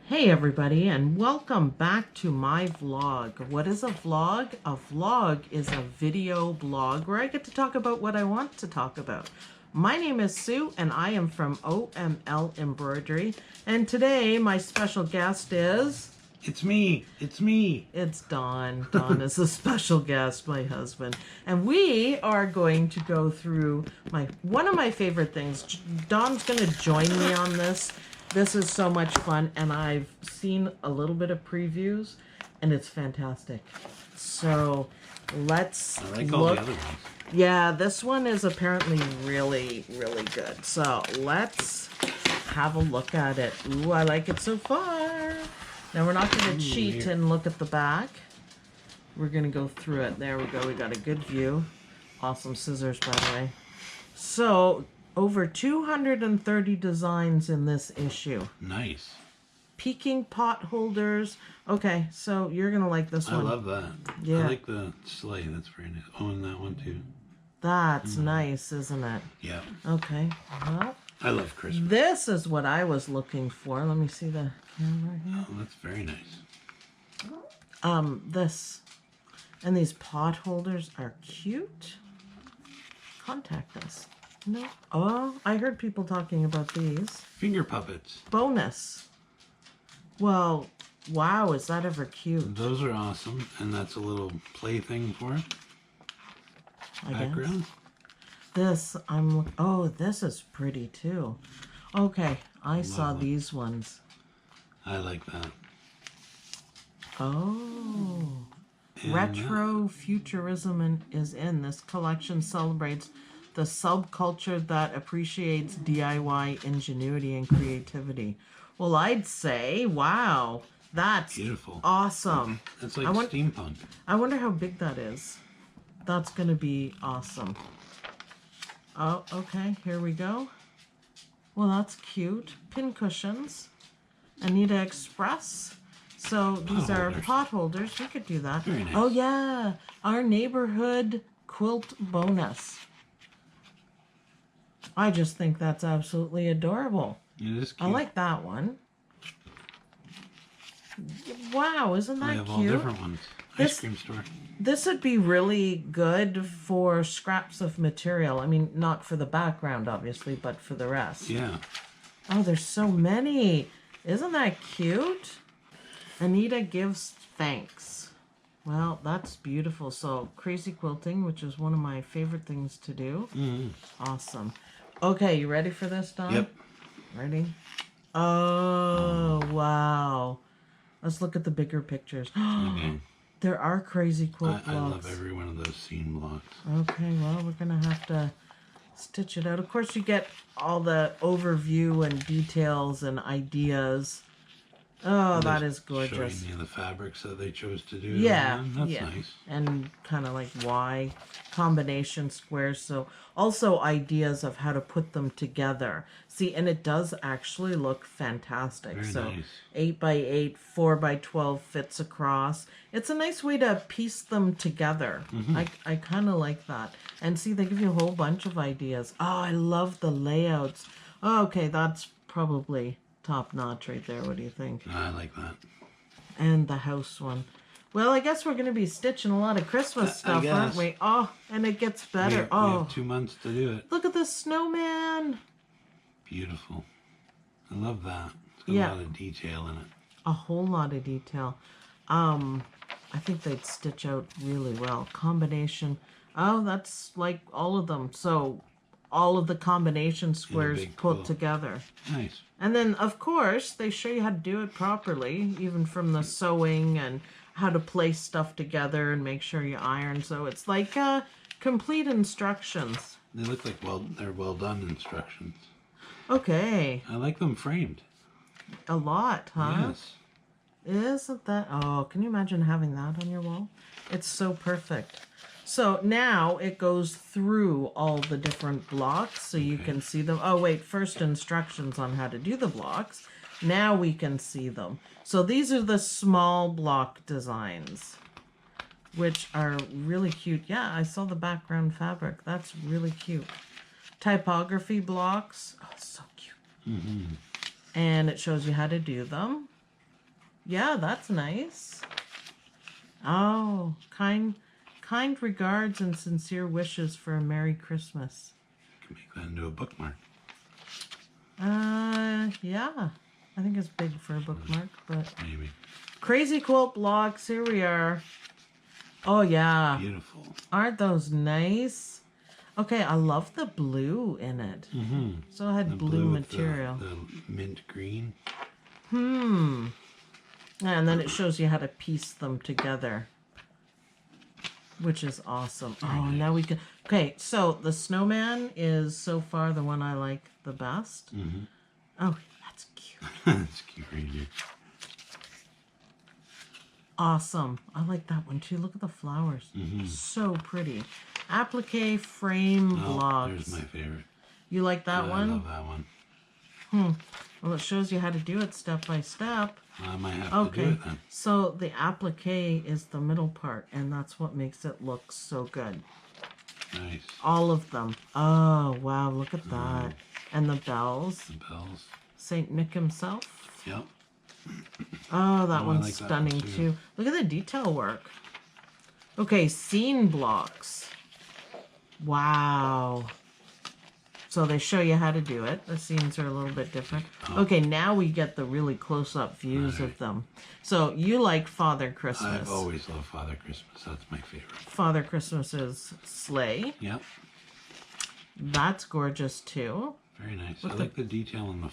Hey everybody, and welcome back to my vlog. What is a vlog? A vlog is a video blog where I get to talk about what I want to talk about. My name is Sue and I am from OML Embroidery, and today my special guest is... It's me. It's me. It's Don. Don is a special guest, my husband. And we are going to go through one of my favorite things. Don's going to join me on this. This is so much fun, and I've seen a little bit of previews, and it's fantastic. So let's I like all the other ones. Yeah, this one is apparently really, really good. So let's have a look at it. Ooh, I like it so far. Now we're not going to cheat and look at the back. We're going to go through it. There we go. We got a good view. Awesome scissors, by the way. So over 230 designs in this issue. Nice. Peaking pot holders. Okay, so you're going to like this one. I love that. Yeah. I like the sleigh. That's very nice. Oh, and that one too. That's nice, isn't it? Yeah. Okay. Well, I love Christmas. this is what I was looking for. Let me see the camera here. Oh, that's very nice. This. And these pot holders are cute. Contact us. No. Oh, I heard people talking about these. Finger puppets. Bonus. Well, wow, is that ever cute? Those are awesome. And that's a little plaything for it. Background. This, oh, this is pretty too. Okay, I saw these ones. I like that. Oh. And Retro futurism is in. This collection celebrates the subculture that appreciates DIY ingenuity and creativity. Well, I'd say, wow, that's beautiful. Awesome. That's like steampunk. I wonder how big that is. That's going to be awesome. Oh, okay, here we go. Well, that's cute. Pin cushions. Anita Express. So these are pot holders. We could do that. Very nice. Oh, yeah. Our neighborhood quilt bonus. I just think that's absolutely adorable. It is cute. I like that one. Wow, isn't that cute? We have all different ones. Ice cream store. This would be really good for scraps of material. I mean, not for the background, obviously, but for the rest. Yeah. Oh, there's so many. Isn't that cute? Anita gives thanks. Well, that's beautiful. So, crazy quilting, which is one of my favorite things to do. Awesome. Okay, you ready for this, Don? Yep. Ready? Oh, wow. Let's look at the bigger pictures. Okay. There are crazy quilt blocks. I love every one of those seam blocks. Okay, well, we're going to have to stitch it out. Of course, you get all the overview and details and ideas. Oh, that is gorgeous. Showing you the fabrics that they chose to do. Yeah, That's nice. And kind of like why combination squares. So also ideas of how to put them together. See, and it does actually look fantastic. Very so nice. 8x8, 4x12 fits across. It's a nice way to piece them together. I kind of like that. And see, they give you a whole bunch of ideas. Oh, I love the layouts. Oh, okay, that's probably top notch right there. What do you think? I like that. And the house one. Well, I guess we're going to be stitching a lot of Christmas stuff, aren't we? Oh, and it gets better. We have 2 months to do it. Look at this snowman. Beautiful. I love that. It's got a lot of detail in it. A whole lot of detail. I think they'd stitch out really well. Combination. Oh, that's like all of them. So all of the combination squares put together. Nice. And then, of course, they show you how to do it properly, even from the sewing and how to place stuff together and make sure you iron. So it's like complete instructions. They look like they're well done instructions. Okay. I like them framed. A lot, huh? Yes. Isn't that... Oh, can you imagine having that on your wall? It's so perfect. So now it goes through all the different blocks so you can see them. Oh, wait, first instructions on how to do the blocks. Now we can see them. So these are the small block designs, which are really cute. Yeah, I saw the background fabric. That's really cute. Typography blocks. Oh, so cute. And it shows you how to do them. Yeah, that's nice. Oh, kind regards and sincere wishes for a Merry Christmas. You can make that into a bookmark. Yeah. I think it's big for a bookmark, but... Maybe. Crazy Quilt Blocks, here we are. Oh, yeah. Beautiful. Aren't those nice? Okay, I love the blue in it. Mm-hmm. So I had the blue with material. The mint green. And then it shows you how to piece them together, which is awesome. Oh, now we can... Okay, so the snowman is so far the one I like the best. Mm-hmm. Oh, that's cute. That's cute right here. Awesome. I like that one too. Look at the flowers. So pretty. Applique frame blocks. There's my favorite. You like that one? I love that one. Well, it shows you how to do it step by step. I might have to do it then. So the applique is the middle part, and that's what makes it look so good. Nice. All of them. Oh, wow. Look at that. And the bells. The bells. Saint Nick himself. Yep. Oh, that one's like that stunning one too. Look at the detail work. Okay, scene blocks. Wow. So they show you how to do it. The scenes are a little bit different. Okay, now we get the really close-up views of them. So you like Father Christmas. I've always loved Father Christmas. That's my favorite. Father Christmas's sleigh. Yep. That's gorgeous too. Very nice. I like the detail on the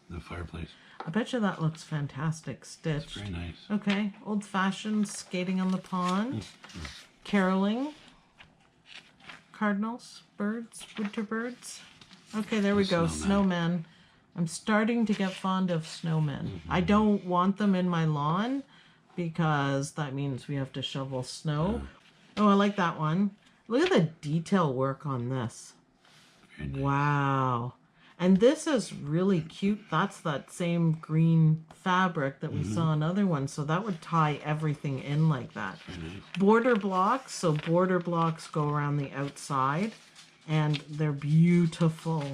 the fireplace. I bet you that looks fantastic stitched. It's very nice. Okay, old-fashioned skating on the pond. Caroling. Cardinals, birds, winter birds. Okay, there we go. Snowmen. I'm starting to get fond of snowmen. I don't want them in my lawn because that means we have to shovel snow. Oh, I like that one. Look at the detail work on this. Very nice. Wow. And this is really cute. That's that same green fabric that we saw in other ones. So that would tie everything in like that. Very nice. Border blocks. So border blocks go around the outside. And they're beautiful.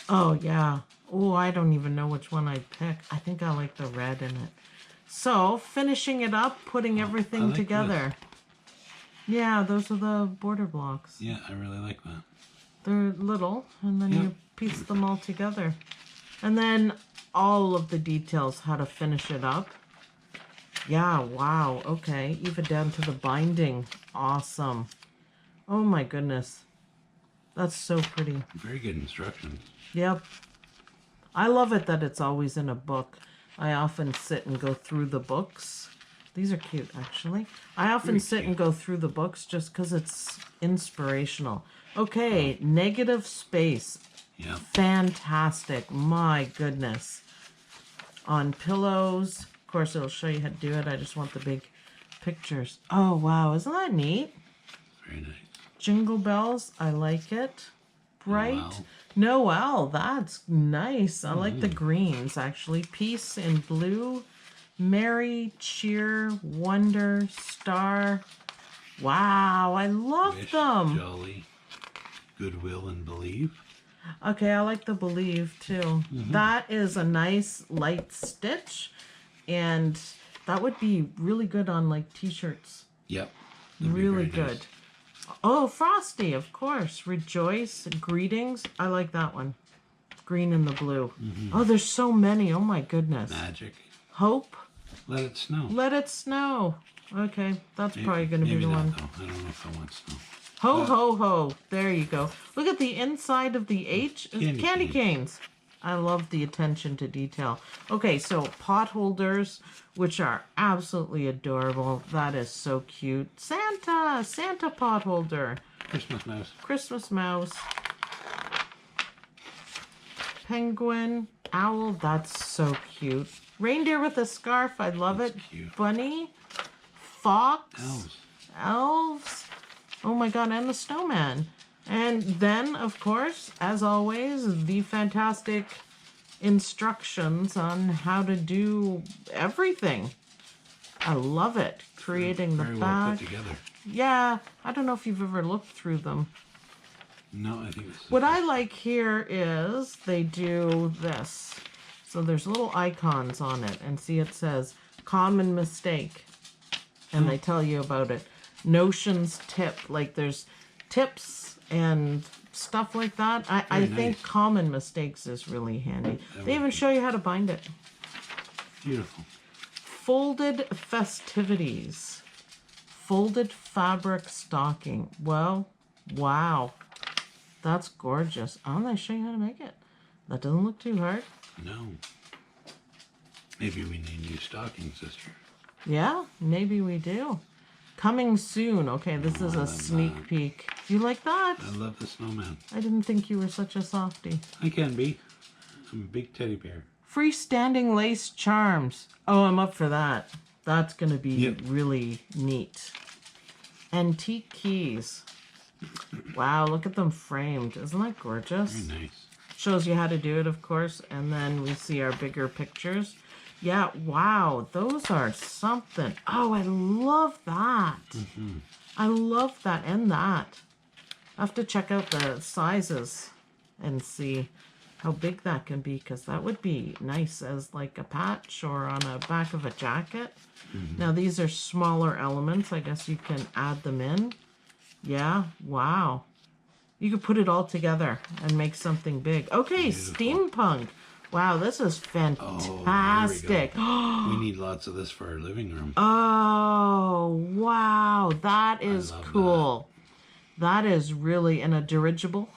Oh, yeah. Oh, I don't even know which one I'd pick. I think I like the red in it. So, finishing it up, putting everything together. Yeah, those are the border blocks. Yeah, I really like that. They're little, and then you piece them all together. And then all of the details, how to finish it up. Yeah, wow, okay. Even down to the binding. Awesome. Oh my goodness. That's so pretty. Very good instructions. Yep. I love it that it's always in a book. I often sit and go through the books. These are cute, actually. I often sit and go through the books just because it's inspirational. Okay, negative space. Yeah. Fantastic. My goodness. On pillows. Of course, it'll show you how to do it. I just want the big pictures. Oh, wow. Isn't that neat? Very nice. Jingle bells. I like it. Bright. Noel. That's nice. I like the greens, actually. Peace in blue. Merry, cheer, wonder, star. Wow, I love them. Jolly, goodwill, and believe. Okay, I like the believe too. That is a nice light stitch, and that would be really good on like t-shirts. Yep. Really good. Nice. Oh, Frosty, of course. Rejoice, greetings. I like that one. Green and the blue. Oh, there's so many. Oh my goodness. Magic. Hope. Let it snow. Let it snow. Okay, that's probably going to be the one. Though. I don't know if I want snow. Ho, ho, ho. There you go. Look at the inside of the H. Candy canes. I love the attention to detail. Okay, so pot holders, which are absolutely adorable. That is so cute. Santa pot holder. Christmas mouse. Christmas mouse. Penguin, owl. That's so cute. Reindeer with a scarf. I love it. Cute. Bunny. Fox. Elves. Elves. Oh my god, and the snowman. And then, of course, as always, the fantastic instructions on how to do everything. I love it. Creating the Very bag. well put together. Yeah, I don't know if you've ever looked through them. No, I think this is What I like here is they do this. So there's little icons on it, and see it says common mistake, and they tell you about it. Notions tip, like there's tips and stuff like that. I think common mistakes is really handy. They even show you how to bind it. Beautiful. Folded festivities. Folded fabric stocking. Well, wow. That's gorgeous. Oh, they show you how to make it. That doesn't look too hard. No. Maybe we need new stockings, sister. Yeah, maybe we do. Coming soon. Okay, this is a sneak peek. You like that? I love the snowman. I didn't think you were such a softie. I can be. I'm a big teddy bear. Freestanding lace charms. Oh, I'm up for that. That's going to be really neat. Antique keys. Wow, look at them framed. Isn't that gorgeous? Very nice. Shows you how to do it, of course. And then we see our bigger pictures. Yeah, wow, those are something. Oh, I love that. I love that and that. I have to check out the sizes and see how big that can be, because that would be nice as like a patch or on a back of a jacket. Now, these are smaller elements. I guess you can add them in. Yeah, wow. You could put it all together and make something big. Okay, Beautiful. Steampunk. Wow, this is fantastic. Oh, we need lots of this for our living room. Oh, wow. That is cool. That is really in a dirigible.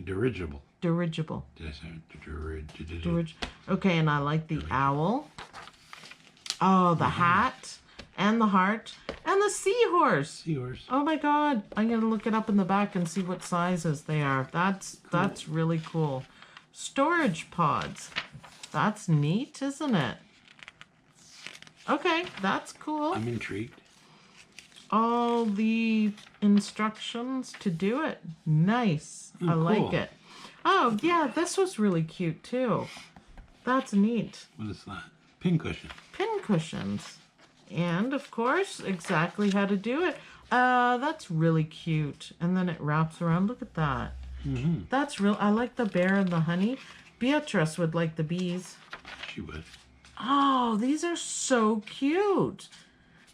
Dirigible. Dirigible. Did I say Okay, and I like the owl. Oh, the hat and the heart and the seahorse. Seahorse. Oh my God. I'm going to look it up in the back and see what sizes they are. That's really cool. Storage pods. That's neat, isn't it? Okay, that's cool. I'm intrigued. All the instructions to do it. Nice. I like it. Oh, yeah, this was really cute too. That's neat. What is that? Pin cushion. Pin cushions. And, of course, exactly how to do it. That's really cute. And then it wraps around. Look at that. That's real. I like the bear and the honey. Beatrice would like the bees. She would. Oh, these are so cute.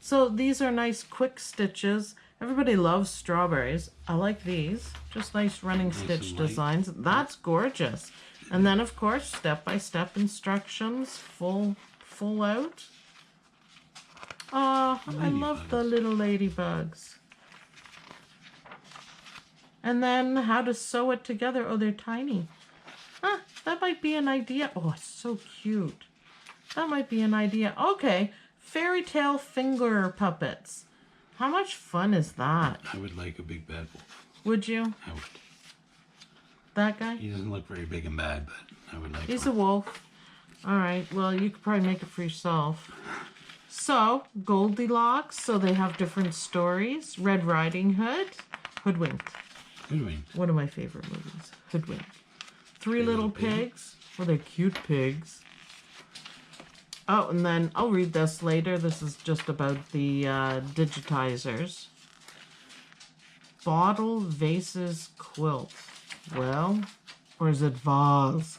So these are nice quick stitches. Everybody loves strawberries. I like these. Just nice running stitch designs. That's gorgeous. And then, of course, step-by-step instructions. Full out. Oh, I love the little ladybugs. And then how to sew it together. Oh, they're tiny. Huh, that might be an idea. Oh, it's so cute. That might be an idea. Okay, fairy tale finger puppets. How much fun is that? I would like a big bad wolf. Would you? I would. That guy? He doesn't look very big and bad, but I would like He's one. a wolf. All right, well, you could probably make it for yourself. So, Goldilocks. So they have different stories. Red Riding Hood. Hoodwinked. Hoodwinked. One of my favorite movies. Hoodwinked. Three Little Pigs. Well, they're cute pigs. Oh, and then I'll read this later. This is just about the digitizers. Bottle Vases Quilt. Well, or is it vase?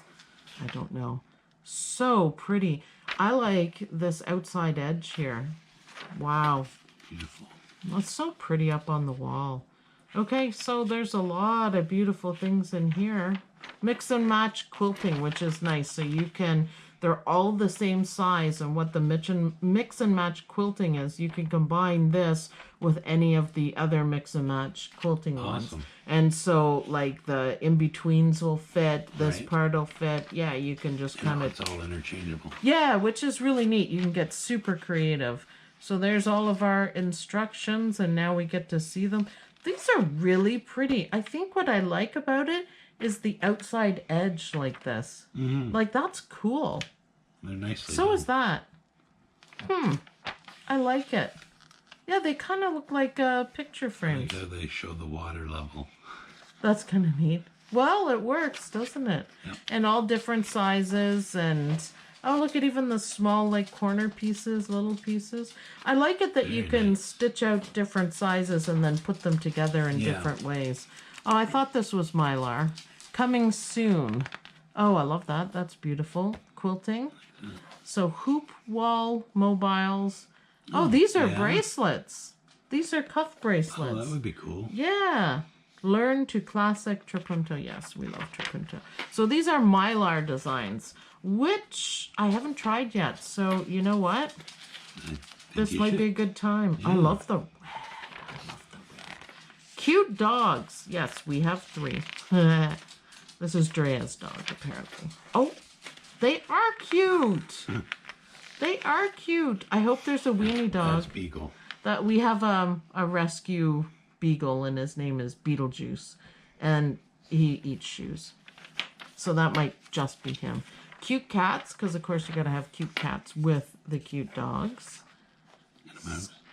I don't know. So pretty. I like this outside edge here. Wow. Beautiful. That's so pretty up on the wall. Okay, so there's a lot of beautiful things in here. Mix and match quilting, which is nice. So you can, they're all the same size. And what the mix and match quilting is, you can combine this with any of the other mix and match quilting ones. And so, like, the in-betweens will fit, this part will fit. Yeah, you can just kind of... It's all interchangeable. Yeah, which is really neat. You can get super creative. So there's all of our instructions, and now we get to see them. These are really pretty. I think what I like about it is the outside edge like this. Like, that's cool. They're nicely So done. is that. I like it. Yeah, they kind of look like picture frames. Like how they show the water level. That's kind of neat. Well, it works, doesn't it? Yep. And all different sizes and... Oh, look at even the small, like, corner pieces, little pieces. I like it that you can stitch out different sizes and then put them together in different ways. Oh, I thought this was Mylar. Coming soon. Oh, I love that. That's beautiful. quilting. So hoop wall mobiles. Oh, these are bracelets. These are cuff bracelets. Oh, that would be cool. Yeah. Learn to classic trapunto. Yes, we love trapunto. So these are Mylar designs, which I haven't tried yet. So you know what? This might be a good time. Yeah. I love the red. Cute dogs. Yes, we have 3. This is Drea's dog, apparently. Oh, they are cute. They are cute. I hope there's a weenie dog. That's Beagle. That we have a rescue beagle, and his name is Beetlejuice, and he eats shoes. So that might just be him. Cute cats, because of course you got to have cute cats with the cute dogs.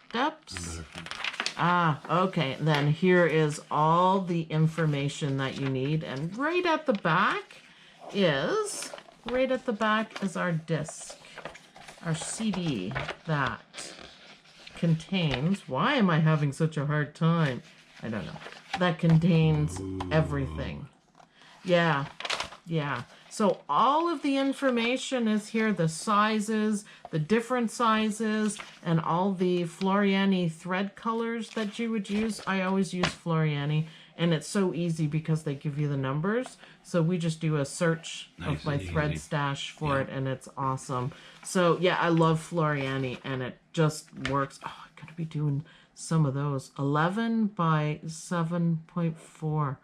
Steps. Ah, okay. Then here is all the information that you need, and right at the back is our disc, our CD that contains, why am I having such a hard time? I don't know. That contains everything. Yeah. So all of the information is here, the sizes, the different sizes, and all the Floriani thread colors that you would use. I always use Floriani, and it's so easy because they give you the numbers. So we just do a search of my thread stash for it, and it's awesome. So yeah, I love Floriani, and it just works. Oh, I gotta be doing some of those. 11 by 7.4.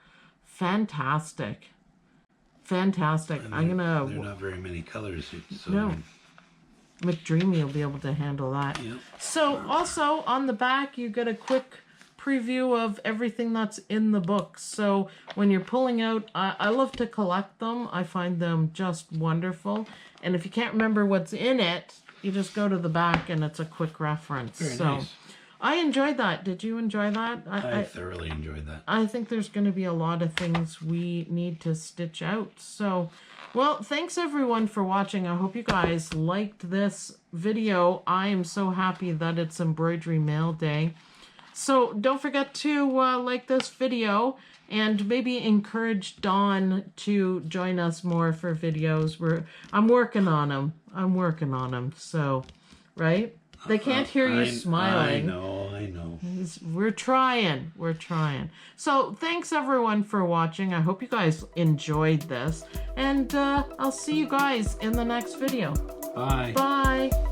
Fantastic. Fantastic. I'm gonna. There are not very many colors. So no. McDreamy will be able to handle that. Yep. So also on the back, you get a quick preview of everything that's in the book. So when you're pulling out, I love to collect them. I find them just wonderful. And if you can't remember what's in it, you just go to the back and it's a quick reference. Very so nice. I enjoyed that. Did you enjoy that? I thoroughly enjoyed that. I think there's going to be a lot of things we need to stitch out. So, well, thanks everyone for watching. I hope you guys liked this video. I am so happy that it's Embroidery Mail Day. So don't forget to like this video and maybe encourage Dawn to join us more for videos. I'm working on them. So, right? They can't hear you smiling. I know. We're trying. So thanks everyone for watching. I hope you guys enjoyed this. And I'll see you guys in the next video. Bye. Bye.